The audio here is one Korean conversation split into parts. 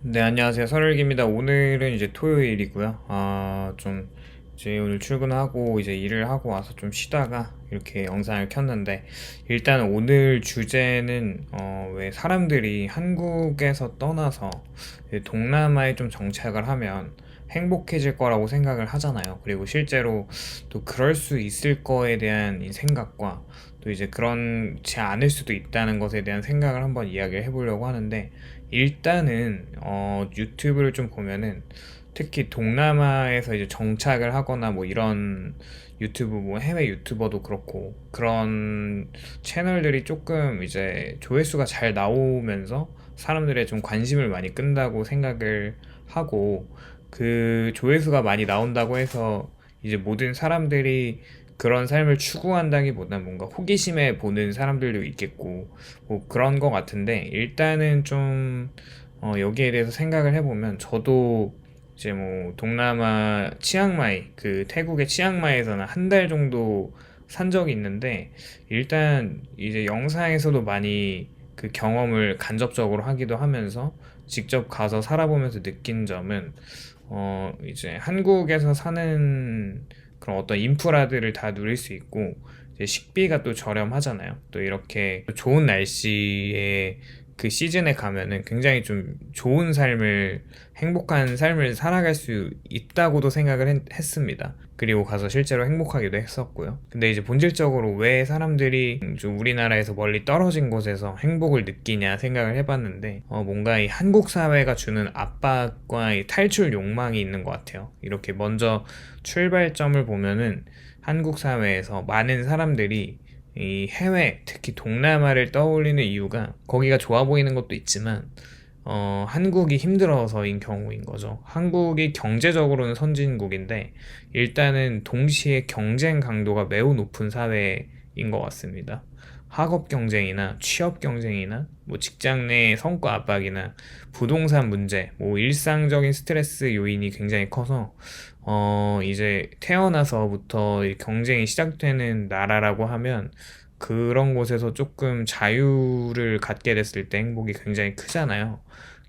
네, 안녕하세요. 설일기입니다. 오늘은 이제 토요일이고요. 좀, 이제 오늘 출근하고 이제 일을 하고 와서 좀 쉬다가 이렇게 영상을 켰는데, 일단 오늘 주제는, 왜 사람들이 한국에서 떠나서 이제 동남아에 좀 정착을 하면 행복해질 거라고 생각을 하잖아요. 그리고 실제로 또 그럴 수 있을 거에 대한 이 생각과 또 이제 그렇지 않을 수도 있다는 것에 대한 생각을 한번 이야기를 해보려고 하는데, 일단은 유튜브를 좀 보면은 특히 동남아에서 이제 정착을 하거나 뭐 이런 유튜브 뭐 해외 유튜버도 그렇고 그런 채널들이 조금 이제 조회수가 잘 나오면서 사람들의 좀 관심을 많이 끈다고 생각을 하고, 그 조회수가 많이 나온다고 해서 이제 모든 사람들이 그런 삶을 추구한다기보다 뭔가 호기심에 보는 사람들도 있겠고 뭐 그런 것 같은데, 일단은 좀 여기에 대해서 생각을 해보면 저도 이제 뭐 동남아 치앙마이, 그 태국의 치앙마이에서는 한 달 정도 산 적이 있는데, 일단 이제 영상에서도 많이 그 경험을 간접적으로 하기도 하면서 직접 가서 살아보면서 느낀 점은, 이제 한국에서 사는 그런 어떤 인프라들을 다 누릴 수 있고, 이제 식비가 또 저렴하잖아요. 또 이렇게 좋은 날씨에 그 시즌에 가면은 굉장히 좀 좋은 삶을, 행복한 삶을 살아갈 수 있다고도 생각을 했습니다. 그리고 가서 실제로 행복하기도 했었고요. 근데 이제 본질적으로 왜 사람들이 좀 우리나라에서 멀리 떨어진 곳에서 행복을 느끼냐 생각을 해봤는데, 뭔가 이 한국 사회가 주는 압박과 이 탈출 욕망이 있는 것 같아요. 이렇게 먼저 출발점을 보면은 한국 사회에서 많은 사람들이 이 해외, 특히 동남아를 떠올리는 이유가 거기가 좋아 보이는 것도 있지만, 한국이 힘들어서인 경우인 거죠. 한국이 경제적으로는 선진국인데, 일단은 동시에 경쟁 강도가 매우 높은 사회인 것 같습니다. 학업 경쟁이나 취업 경쟁이나 뭐 직장 내 성과 압박이나 부동산 문제, 뭐 일상적인 스트레스 요인이 굉장히 커서, 이제 태어나서부터 이 경쟁이 시작되는 나라라고 하면 그런 곳에서 조금 자유를 갖게 됐을 때 행복이 굉장히 크잖아요.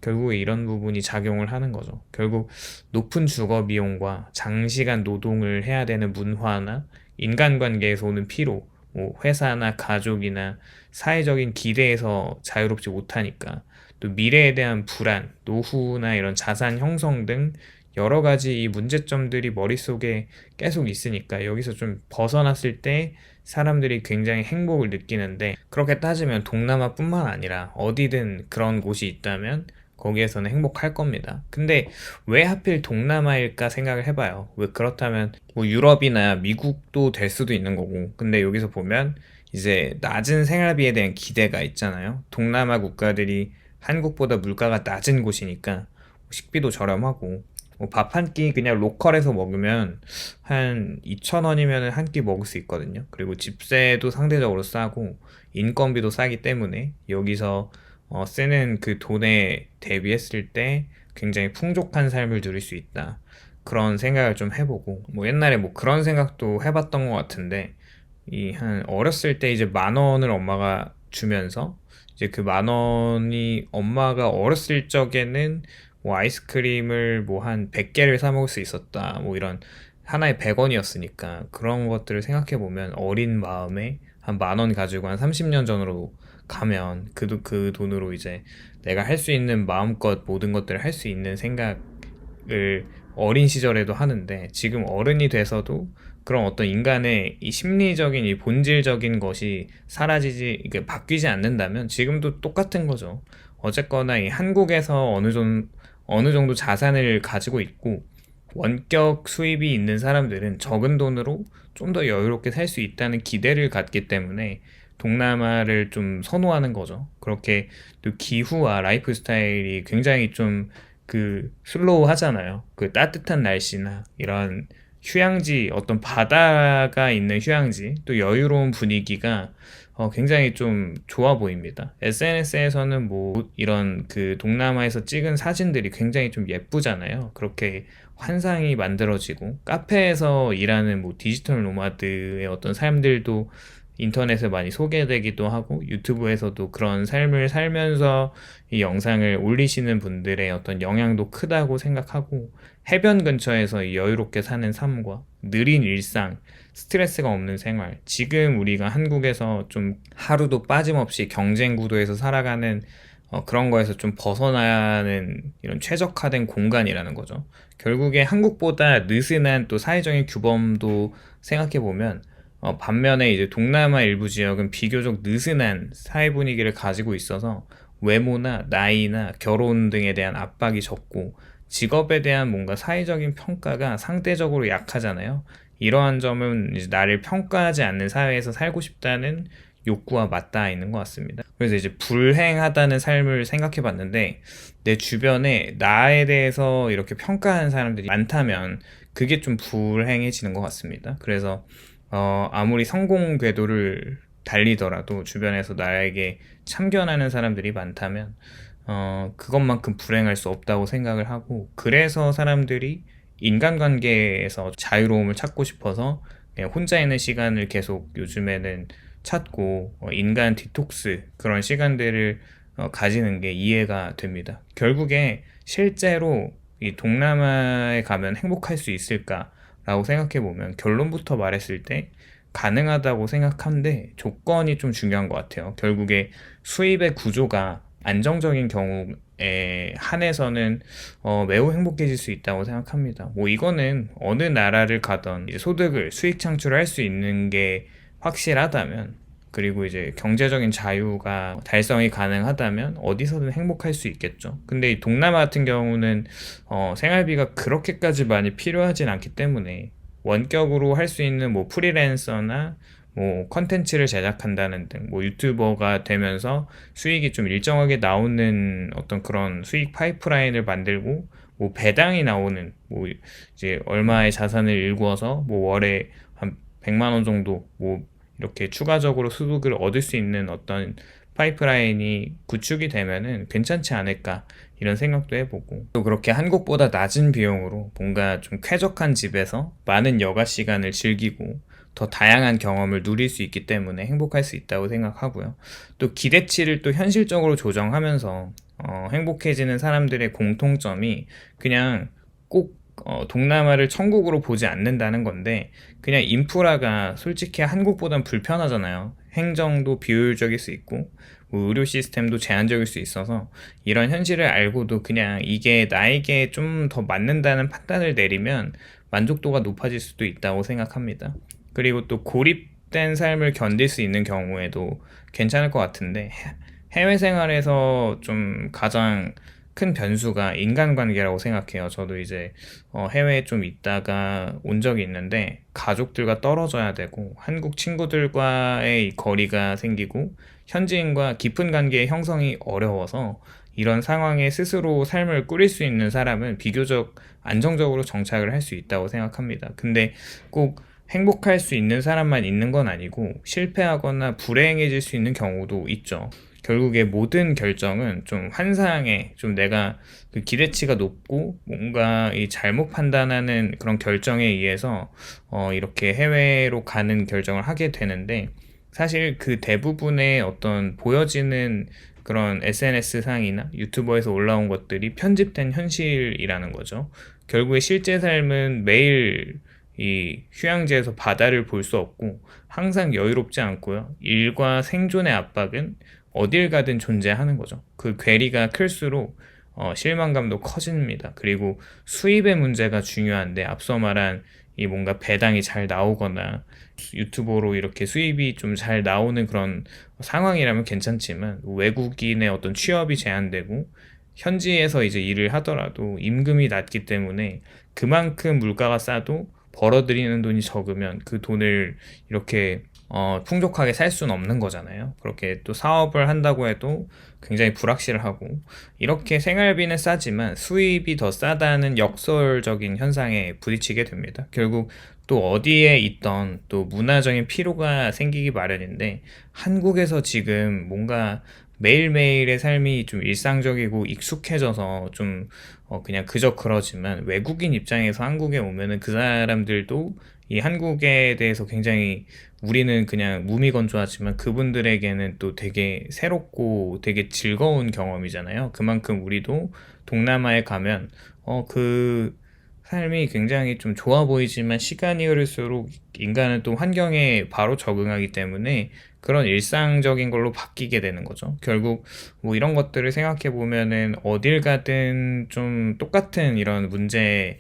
결국에 이런 부분이 작용을 하는 거죠. 결국 높은 주거 비용과 장시간 노동을 해야 되는 문화나 인간관계에서 오는 피로, 뭐 회사나 가족이나 사회적인 기대에서 자유롭지 못하니까 또 미래에 대한 불안, 노후나 이런 자산 형성 등 여러 가지 이 문제점들이 머릿속에 계속 있으니까 여기서 좀 벗어났을 때 사람들이 굉장히 행복을 느끼는데, 그렇게 따지면 동남아뿐만 아니라 어디든 그런 곳이 있다면 거기에서는 행복할 겁니다. 근데 왜 하필 동남아일까 생각을 해봐요. 왜 그렇다면 뭐 유럽이나 미국도 될 수도 있는 거고, 근데 여기서 보면 이제 낮은 생활비에 대한 기대가 있잖아요. 동남아 국가들이 한국보다 물가가 낮은 곳이니까 식비도 저렴하고, 뭐 밥 한 끼 그냥 로컬에서 먹으면 한 2,000원이면 한 끼 먹을 수 있거든요. 그리고 집세도 상대적으로 싸고 인건비도 싸기 때문에 여기서 쓰는 그 돈에 대비했을 때 굉장히 풍족한 삶을 누릴 수 있다. 그런 생각을 좀 해보고, 뭐 옛날에 뭐 그런 생각도 해봤던 것 같은데, 이 한 어렸을 때 이제 10,000원을 엄마가 주면서 이제 그 10,000원이 엄마가 어렸을 적에는 뭐 아이스크림을 뭐 한 100개를 사 먹을 수 있었다, 뭐 이런, 하나에 100원이었으니까 그런 것들을 생각해 보면 어린 마음에 한 10,000원 가지고 한 30년 전으로 가면 그 돈으로 이제 내가 할 수 있는 마음껏 모든 것들을 할 수 있는 생각을 어린 시절에도 하는데, 지금 어른이 돼서도 그런 어떤 인간의 이 심리적인 이 본질적인 것이 사라지지, 이게 바뀌지 않는다면 지금도 똑같은 거죠. 어쨌거나 이 한국에서 어느 정도 자산을 가지고 있고 원격 수입이 있는 사람들은 적은 돈으로 좀 더 여유롭게 살 수 있다는 기대를 갖기 때문에 동남아를 좀 선호하는 거죠. 그렇게 또 기후와 라이프 스타일이 굉장히 좀 그 슬로우 하잖아요. 그 따뜻한 날씨나 이런 휴양지, 어떤 바다가 있는 휴양지, 또 여유로운 분위기가 굉장히 좀 좋아 보입니다. SNS에서는 뭐 이런 그 동남아에서 찍은 사진들이 굉장히 좀 예쁘잖아요. 그렇게 환상이 만들어지고, 카페에서 일하는 뭐 디지털 노마드의 어떤 삶들도 인터넷에 많이 소개되기도 하고 유튜브에서도 그런 삶을 살면서 이 영상을 올리시는 분들의 어떤 영향도 크다고 생각하고, 해변 근처에서 이 여유롭게 사는 삶과 느린 일상, 스트레스가 없는 생활, 지금 우리가 한국에서 좀 하루도 빠짐없이 경쟁 구도에서 살아가는 그런 거에서 좀 벗어나는 이런 최적화된 공간이라는 거죠. 결국에 한국보다 느슨한 또 사회적인 규범도 생각해보면, 반면에 이제 동남아 일부 지역은 비교적 느슨한 사회 분위기를 가지고 있어서 외모나 나이나 결혼 등에 대한 압박이 적고 직업에 대한 뭔가 사회적인 평가가 상대적으로 약하잖아요. 이러한 점은 이제 나를 평가하지 않는 사회에서 살고 싶다는 욕구와 맞닿아 있는 것 같습니다. 그래서 이제 불행하다는 삶을 생각해 봤는데, 내 주변에 나에 대해서 이렇게 평가하는 사람들이 많다면 그게 좀 불행해지는 것 같습니다. 그래서 아무리 성공 궤도를 달리더라도 주변에서 나에게 참견하는 사람들이 많다면 그것만큼 불행할 수 없다고 생각을 하고, 그래서 사람들이 인간관계에서 자유로움을 찾고 싶어서 그냥 혼자 있는 시간을 계속 요즘에는 찾고 인간 디톡스 그런 시간들을 가지는 게 이해가 됩니다. 결국에 실제로 이 동남아에 가면 행복할 수 있을까라고 생각해 보면, 결론부터 말했을 때 가능하다고 생각하는데 조건이 좀 중요한 것 같아요. 결국에 수입의 구조가 안정적인 경우에 한해서는 매우 행복해질 수 있다고 생각합니다. 뭐 이거는 어느 나라를 가던 이제 소득을 수익 창출을 할 수 있는 게 확실하다면, 그리고 이제 경제적인 자유가 달성이 가능하다면 어디서든 행복할 수 있겠죠. 근데 이 동남아 같은 경우는 생활비가 그렇게까지 많이 필요하진 않기 때문에 원격으로 할 수 있는 뭐 프리랜서나 뭐 컨텐츠를 제작한다는 등 뭐 유튜버가 되면서 수익이 좀 일정하게 나오는 어떤 그런 수익 파이프라인을 만들고, 뭐 배당이 나오는 뭐 이제 얼마의 자산을 일구어서 뭐 월에 한 100만 원 정도 뭐 이렇게 추가적으로 소득을 얻을 수 있는 어떤 파이프라인이 구축이 되면은 괜찮지 않을까 이런 생각도 해보고, 또 그렇게 한국보다 낮은 비용으로 뭔가 좀 쾌적한 집에서 많은 여가 시간을 즐기고 더 다양한 경험을 누릴 수 있기 때문에 행복할 수 있다고 생각하고요. 또 기대치를 또 현실적으로 조정하면서 행복해지는 사람들의 공통점이 그냥 꼭 동남아를 천국으로 보지 않는다는 건데, 그냥 인프라가 솔직히 한국보단 불편하잖아요. 행정도 비효율적일 수 있고 뭐 의료 시스템도 제한적일 수 있어서, 이런 현실을 알고도 그냥 이게 나에게 좀 더 맞는다는 판단을 내리면 만족도가 높아질 수도 있다고 생각합니다. 그리고 또 고립된 삶을 견딜 수 있는 경우에도 괜찮을 것 같은데, 해외 생활에서 좀 가장 큰 변수가 인간관계라고 생각해요. 저도 이제 해외에 좀 있다가 온 적이 있는데, 가족들과 떨어져야 되고 한국 친구들과의 거리가 생기고 현지인과 깊은 관계의 형성이 어려워서, 이런 상황에 스스로 삶을 꾸릴 수 있는 사람은 비교적 안정적으로 정착을 할 수 있다고 생각합니다. 근데 꼭 행복할 수 있는 사람만 있는 건 아니고 실패하거나 불행해질 수 있는 경우도 있죠. 결국에 모든 결정은 좀 환상에, 좀 내가 그 기대치가 높고 뭔가 이 잘못 판단하는 그런 결정에 의해서 이렇게 해외로 가는 결정을 하게 되는데, 사실 그 대부분의 어떤 보여지는 그런 SNS 상이나 유튜버에서 올라온 것들이 편집된 현실이라는 거죠. 결국에 실제 삶은 매일 이 휴양지에서 바다를 볼 수 없고 항상 여유롭지 않고요. 일과 생존의 압박은 어딜 가든 존재하는 거죠. 그 괴리가 클수록 실망감도 커집니다. 그리고 수입의 문제가 중요한데, 앞서 말한 이 뭔가 배당이 잘 나오거나 유튜버로 이렇게 수입이 좀 잘 나오는 그런 상황이라면 괜찮지만, 외국인의 어떤 취업이 제한되고 현지에서 이제 일을 하더라도 임금이 낮기 때문에 그만큼 물가가 싸도 벌어들이는 돈이 적으면 그 돈을 이렇게 풍족하게 살 수는 없는 거잖아요. 그렇게 또 사업을 한다고 해도 굉장히 불확실하고, 이렇게 생활비는 싸지만 수입이 더 싸다는 역설적인 현상에 부딪히게 됩니다. 결국 또 어디에 있던 또 문화적인 피로가 생기기 마련인데, 한국에서 지금 뭔가 매일매일의 삶이 좀 일상적이고 익숙해져서 좀 그냥 그저 그러지만, 외국인 입장에서 한국에 오면은 그 사람들도 이 한국에 대해서 굉장히 우리는 그냥 무미건조하지만 그분들에게는 또 되게 새롭고 되게 즐거운 경험이잖아요. 그만큼 우리도 동남아에 가면 그 삶이 굉장히 좀 좋아 보이지만 시간이 흐를수록 인간은 또 환경에 바로 적응하기 때문에 그런 일상적인 걸로 바뀌게 되는 거죠. 결국 뭐 이런 것들을 생각해 보면은 어딜 가든 좀 똑같은 이런 문제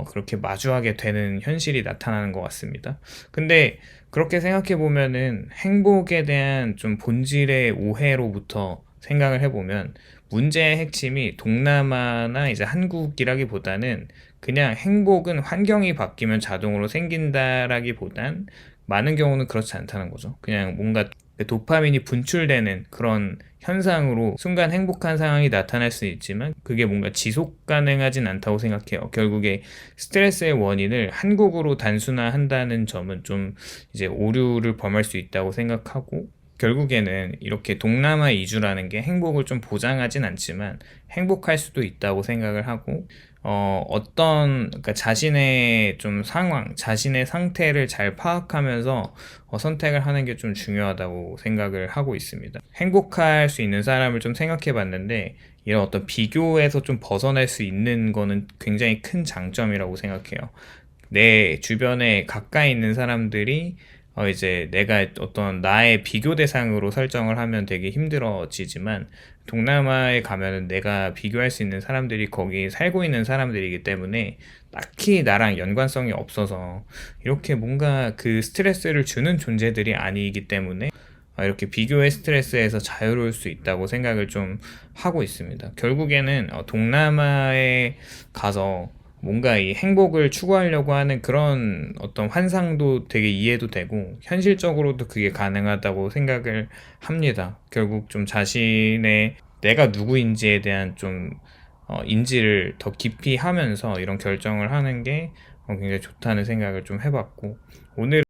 그렇게 마주하게 되는 현실이 나타나는 것 같습니다. 근데 그렇게 생각해 보면은 행복에 대한 좀 본질의 오해로부터 생각을 해보면 문제의 핵심이 동남아나 이제 한국이라기보다는 그냥 행복은 환경이 바뀌면 자동으로 생긴다라기보단 많은 경우는 그렇지 않다는 거죠. 그냥 뭔가 도파민이 분출되는 그런 현상으로 순간 행복한 상황이 나타날 수 있지만 그게 뭔가 지속 가능하진 않다고 생각해요. 결국에 스트레스의 원인을 한국으로 단순화한다는 점은 좀 이제 오류를 범할 수 있다고 생각하고 결국에는 이렇게 동남아 이주라는 게 행복을 좀 보장하진 않지만 행복할 수도 있다고 생각을 하고 그러니까 자신의 좀 상황, 자신의 상태를 잘 파악하면서 선택을 하는 게 좀 중요하다고 생각을 하고 있습니다. 행복할 수 있는 사람을 좀 생각해 봤는데, 이런 어떤 비교에서 좀 벗어날 수 있는 거는 굉장히 큰 장점이라고 생각해요. 내 주변에 가까이 있는 사람들이 이제 내가 어떤 나의 비교 대상으로 설정을 하면 되게 힘들어지지만 동남아에 가면은 내가 비교할 수 있는 사람들이 거기 살고 있는 사람들이기 때문에 딱히 나랑 연관성이 없어서 이렇게 뭔가 그 스트레스를 주는 존재들이 아니기 때문에 이렇게 비교의 스트레스에서 자유로울 수 있다고 생각을 좀 하고 있습니다. 결국에는 동남아에 가서 뭔가 이 행복을 추구하려고 하는 그런 어떤 환상도 되게 이해도 되고 현실적으로도 그게 가능하다고 생각을 합니다. 결국 좀 자신의 내가 누구인지에 대한 좀 인지를 더 깊이 하면서 이런 결정을 하는 게 굉장히 좋다는 생각을 좀 해봤고 오늘